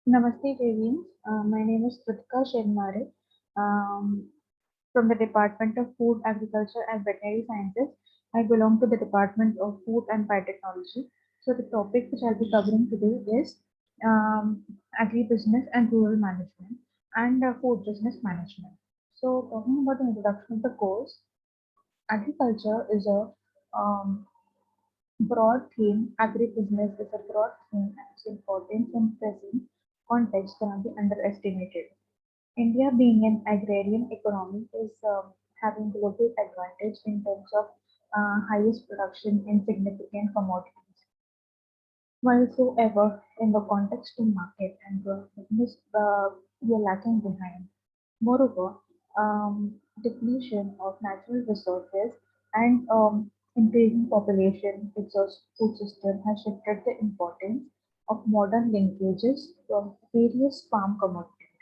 Namaste, Devin. My name is Kritika Shenmare from the Department of Food, Agriculture and Veterinary Sciences. I belong to the Department of Food and Biotechnology. So the topic which I'll be covering today is agribusiness and rural management and food business management. So talking about the introduction of the course, agriculture is a broad theme. Agribusiness is a broad theme and its importance in present context cannot be underestimated. India, being an agrarian economy, is having global advantage in terms of highest production in significant commodities. Whatsoever in the context to market and business, we are lacking behind. Moreover, depletion of natural resources and increasing population, exhaust food system has shifted the importance of modern linkages from various farm commodities.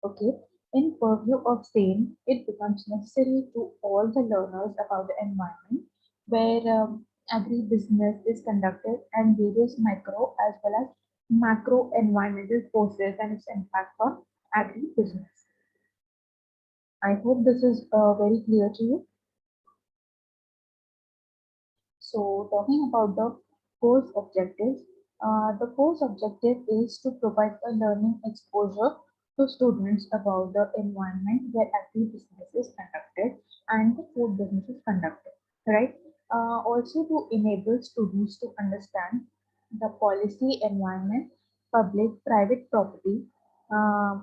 Okay, in purview of same, it becomes necessary to all the learners about the environment where agribusiness is conducted and various micro as well as macro environmental forces and its impact on agribusiness. I hope this is very clear to you. So, talking about the course objectives, the course objective is to provide a learning exposure to students about the environment where agri-business is conducted and the food business is conducted, right? Also to enable students to understand the policy environment, public, private property, uh,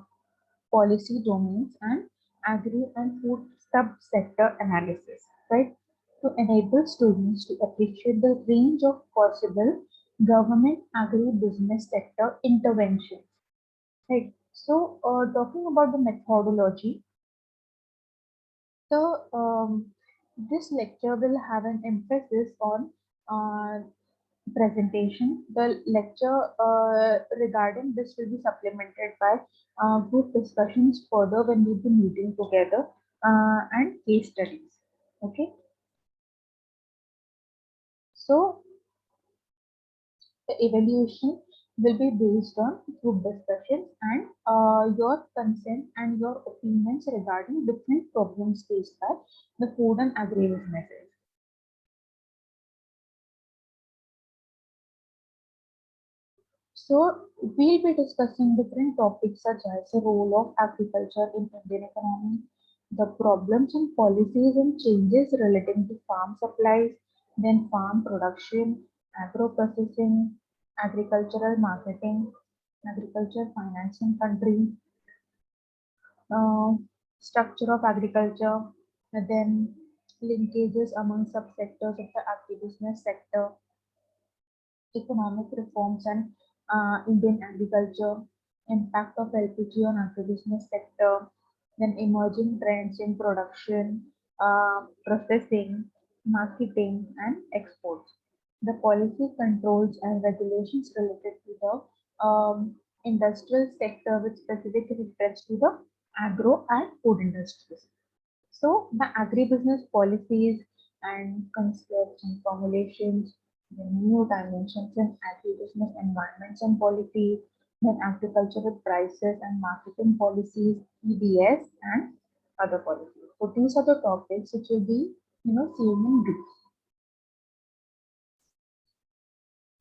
policy domains, and agri and food subsector analysis, right? To enable students to appreciate the range of possible government agri-business sector interventions, right? So, talking about the methodology, the this lecture will have an emphasis on uh, presentation. The lecture regarding this will be supplemented by group discussions further when we'll be meeting together and case studies. Okay, so the evaluation will be based on group discussions and your consent and your opinions regarding different problems faced by the food and agri businesses. So we'll be discussing different topics such as the role of agriculture in Indian economy, the problems and policies and changes relating to farm supplies, then farm production, agro processing, agricultural marketing, agriculture financing country, uh, structure of agriculture, and then linkages among subsectors of the agribusiness sector, economic reforms and Indian agriculture, impact of LPG on agribusiness sector, then emerging trends in production, processing, marketing, and exports. The policy controls and regulations related to the industrial sector with specific reference to the agro and food industries. So the agribusiness policies and concepts and formulations, the new dimensions in agribusiness environments and policies, then agricultural prices and marketing policies, EBS and other policies. So these are the topics which will be, seen in brief.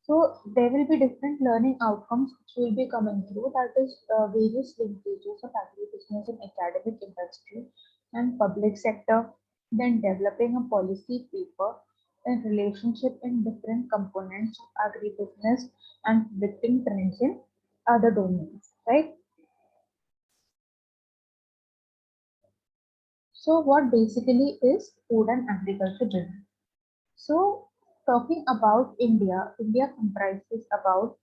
So there will be different learning outcomes which will be coming through. That is various linkages of agribusiness in academic industry and public sector. Then developing a policy paper, then relationship in different components of agribusiness and predicting trends in other domains. Right. So what basically is food and agriculture business? So talking about India, India comprises about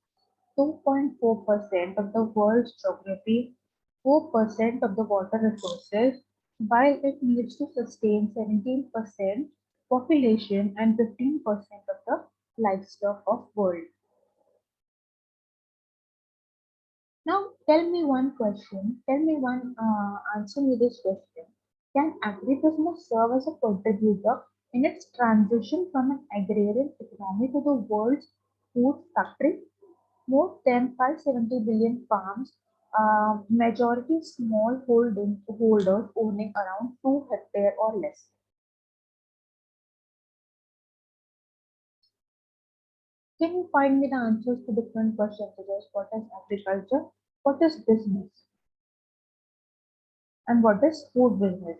2.4% of the world's geography, 4% of the water resources, while it needs to sustain 17% population and 15% of the livestock of world. Now, tell me one question. Tell me one answer me this question. Can agribusiness serve as a contributor in its transition from an agrarian economy to the world's food factory? More than 570 billion farms, majority small holders owning around 2 hectares or less. Can you find me the answers to different questions such as what is agriculture, what is business, and what is food business?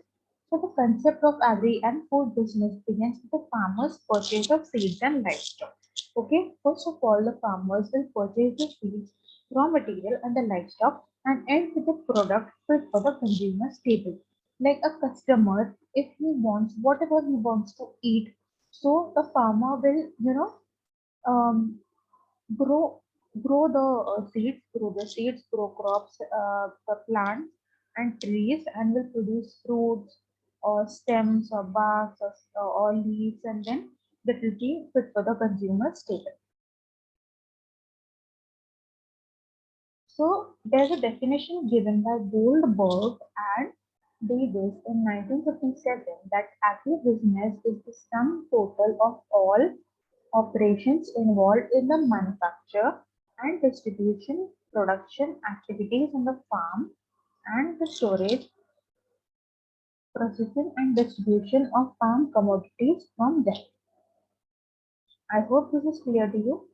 So the concept of agri and food business begins with the farmer's purchase of seeds and livestock. Okay, first of all, the farmers will purchase the seeds, raw material, and the livestock, and end with the product fit for the consumer's table. Like a customer, if he wants whatever he wants to eat, so the farmer will, um, grow grow crops, the plants and trees, and will produce fruits or stems or barks or leaves, and then that will be fit for the consumer's table. So there's a definition given by Goldberg and Davis in 1957 that agribusiness is the sum total of all operations involved in the manufacture and distribution, production activities on the farm, and the storage, processing, and distribution of farm commodities from them. I hope this is clear to you.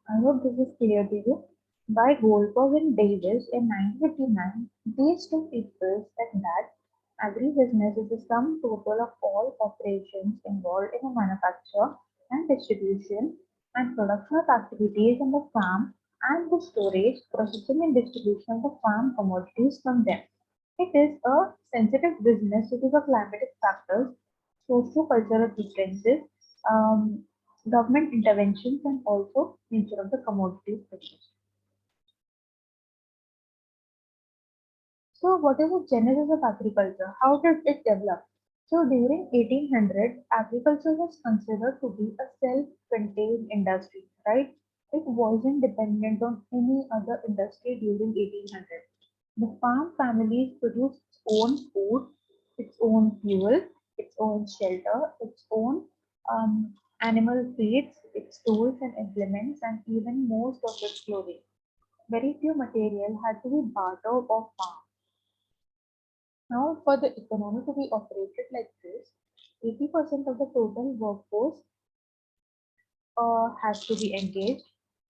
I hope this is clear to you. By Goldberg and Davis in 1959, these two people said that agribusiness is the sum total of all operations involved in the manufacture and distribution and production of activities on the farm and the storage, processing, and distribution of the farm commodities from them. It is a sensitive business due to the climatic factors, socio-cultural differences, um, government interventions, and also nature of the commodities produced. So, what is the genesis of agriculture? How did it develop? So, during 1800, agriculture was considered to be a self-contained industry, right? It wasn't dependent on any other industry during 1800. The farm families produced its own food, its own fuel, its own shelter, its own animal feeds, its tools and implements, and even most of its clothing. Very few material had to be bartered or farmed. Now, for the economy to be operated like this, 80% of the total workforce has to be engaged.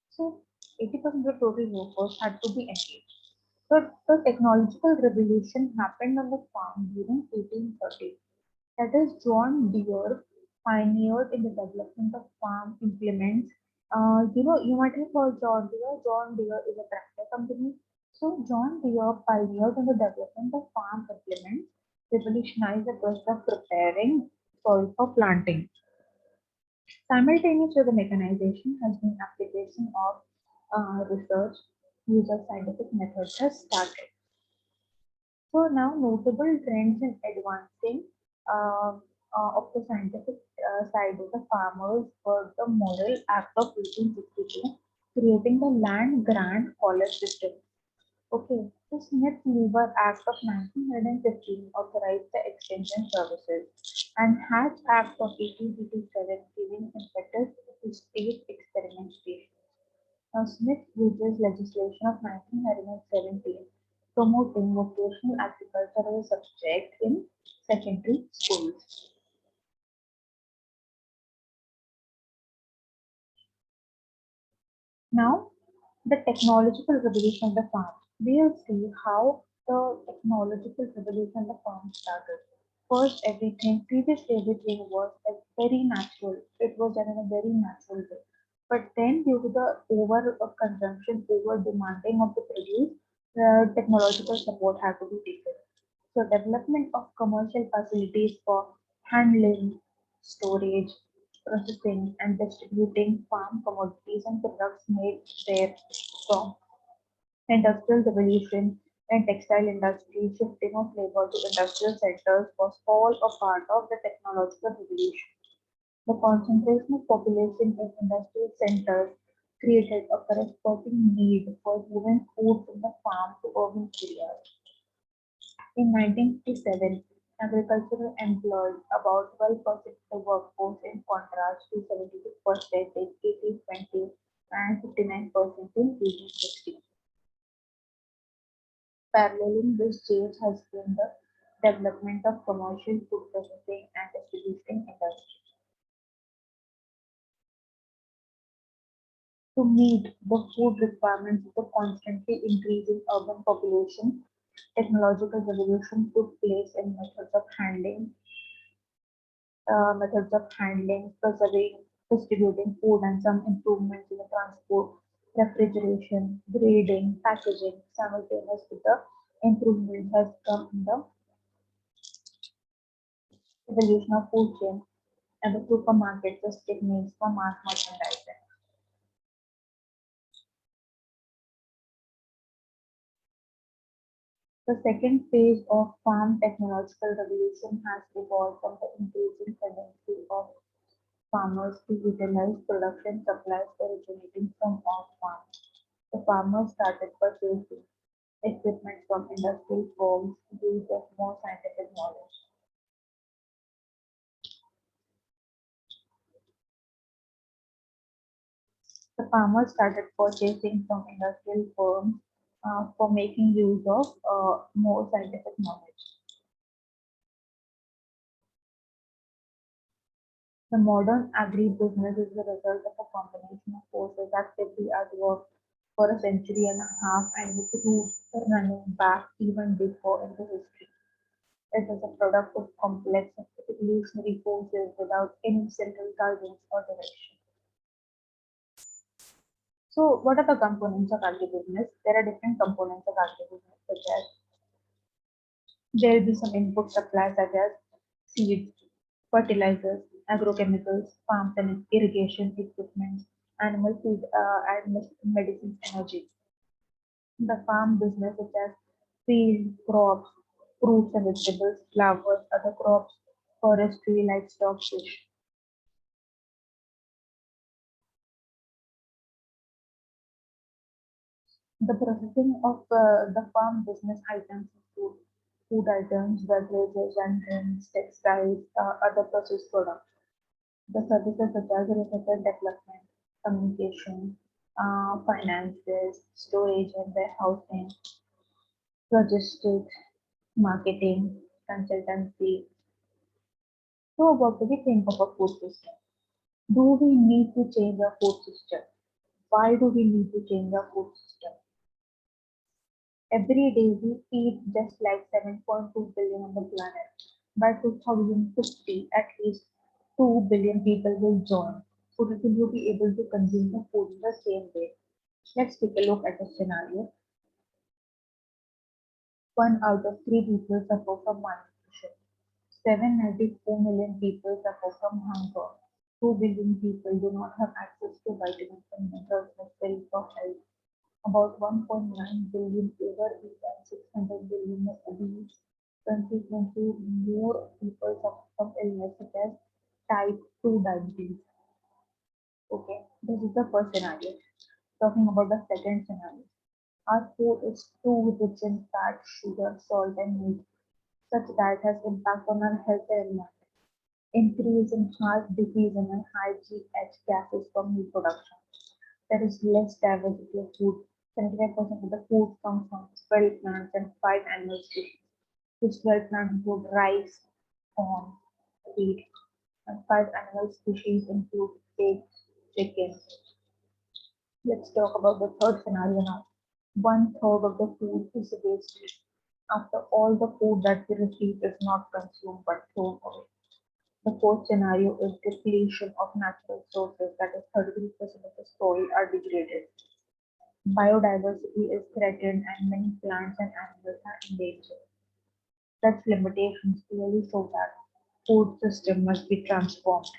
So, 80% of the total workforce had to be engaged. So, the technological revolution happened on the farm during 1830. That is, John Deere pioneered in the development of farm implements. You might have heard John Deere. John Deere is a tractor company. So John Deere pioneered in the development of farm implements, revolutionized the process of preparing soil for planting. Simultaneous with the mechanization has been application of research, use of scientific methods has started. So now notable trends in advancing uh, of the scientific side of the farmers were the Moral Act of 1862, creating the Land Grant College system. Okay, the Smith-Lever Act of 1915 authorized the extension services, and Hatch Act of 1887 giving impetus to state experimentation. Now, Smith-Bridges legislation of 1917 promoting vocational agriculture as a subject in secondary schools. Now, the technological revolution of the farm. We'll see how the technological revolution of the farm started. First, previously everything was very natural. It was done in a very natural way. But then, due to the over consumption, over demanding of the produce, technological support had to be taken. So, development of commercial facilities for handling, storage, processing, and distributing farm commodities and products made their strong. Industrial revolution and textile industry, shifting of labor to industrial sectors was all a part of the technological revolution. The concentration of population in industrial centers created a corresponding need for moving food from the farm to urban areas. In 1957, agricultural employed about 12% of the workforce in contrast to 76% in 1820 and 59% in 1860. Paralleling this change has been the development of commercial food processing and distribution industry. To meet the food requirements of the constantly increasing urban population, technological revolution took place in methods of handling, preserving, distributing food, and some improvements in the transport, refrigeration, grading, packaging. Simultaneous with the improvement has come in the evolution of food chain and the supermarkets as techniques for mass merchandising. The second phase of farm technological revolution has evolved from the increasing tendency of farmers to utilize production supplies originating from off-farm. The farmers started purchasing equipment from industrial firms used of more scientific knowledge. The farmers started purchasing from industrial firms for making use of more scientific knowledge. The modern agribusiness is the result of a combination of forces actively at work for a century and a half and with roots running back even before into history. It is a product of complex evolutionary forces without any central guidance or direction. So, what are the components of agribusiness? There are different components of agribusiness, such as there will be some input supplies such as seeds, fertilizers, agrochemicals, farm and irrigation equipment, animal feed, and medicines, energy. The farm business such as field crops, fruits and vegetables, flowers, other crops, forestry, livestock, fish. The processing of the farm business items include food items, beverages and drinks, textiles, other processed products. The services such as research and development, communication, finances, storage and warehousing, logistics, marketing, consultancy. So, what do we think of a food system? Do we need to change our food system? Why do we need to change our food system? Every day we eat just like 7.2 billion on the planet. By 2050, at least 2 billion people will join. So will you be able to consume the food in the same way? Let's take a look at the scenario. 1 out of 3 people suffer from malnutrition. 794 million people suffer from hunger. 2 billion people do not have access to vitamins and minerals necessary for health. About 1.9 billion overweight and 600 billion are obese. Consequently, more people suffer from illness such as type 2 diabetes. Okay, this is the first scenario. Talking about the second scenario. Our food is too rich in fat, sugar, salt, and meat. Such diet has impact on our health and environment. Increase in heart disease and high GH gases from meat production. There is less diversity of food. 75% of the food comes from 12 plants and 5 animal species. These 12 plants include rice, corn, wheat, and 5 animal species include pigs, chicken. Let's talk about the third scenario now. 1/3 of the food is wasted. After all the food that we receive is not consumed but thrown away. The fourth scenario is depletion of natural sources, that is 33% of the soil are degraded. Biodiversity is threatened and many plants and animals are endangered. Such limitations clearly show that food system must be transformed.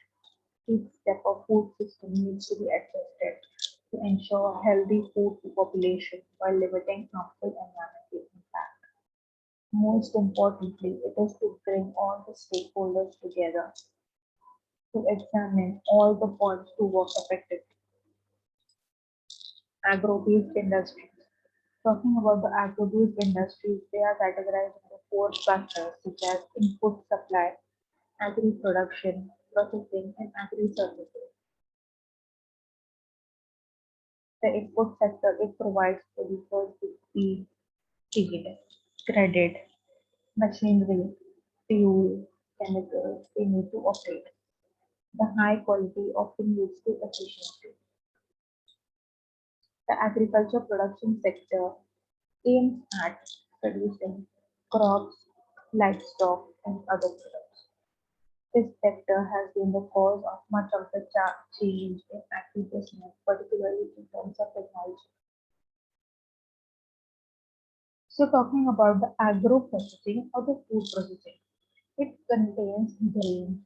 Each step of food system needs to be adjusted to ensure healthy food to population while limiting harmful environmental impact. Most importantly, it is to bring all the stakeholders together to examine all the points to work effectively. Agro-based industries. Talking about the agro-based industries, they are categorized into four clusters such as input supply, agri-production, processing, and agri-services. The input sector, it provides producers with seed, credit, machinery, fuel, chemicals they need to operate. The high quality often leads to efficiency. The agriculture production sector aims at producing crops, livestock, and other products. This sector has been the cause of much of the change in agribusiness, particularly in terms of technology. So, talking about the agro processing or the food processing, it contains grains,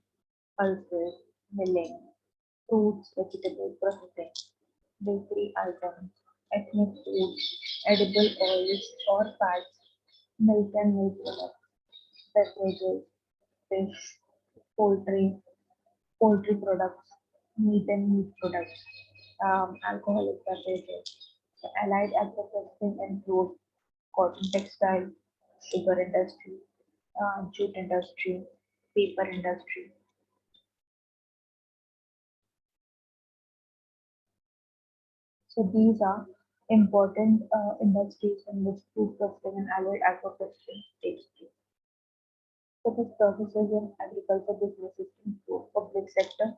pulses, milling, fruits, vegetable processing, bakery items, ethnic foods, edible oils or fats, milk and milk products, beverages, fish, poultry, poultry products, meat and meat products, alcoholic beverages. The allied agro-processing include cotton textile, sugar industry, jute industry, paper industry. So these are important industries in which food processing and allied agro-processing takes place. So the services in agriculture businesses include public sector,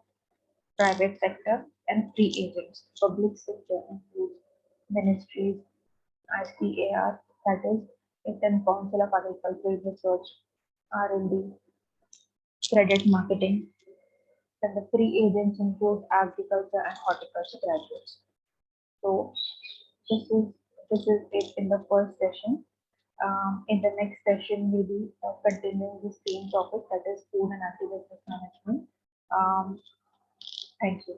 private sector, and free agents. Public sector includes ministries, ICAR, that is, Indian Council of Agricultural Research, R&D, credit marketing, and the free agents include agriculture and horticulture graduates. So this is this is it in the first session. In the next session, we'll be continuing the same topic, that is food and agribusiness management. Um, Thank you.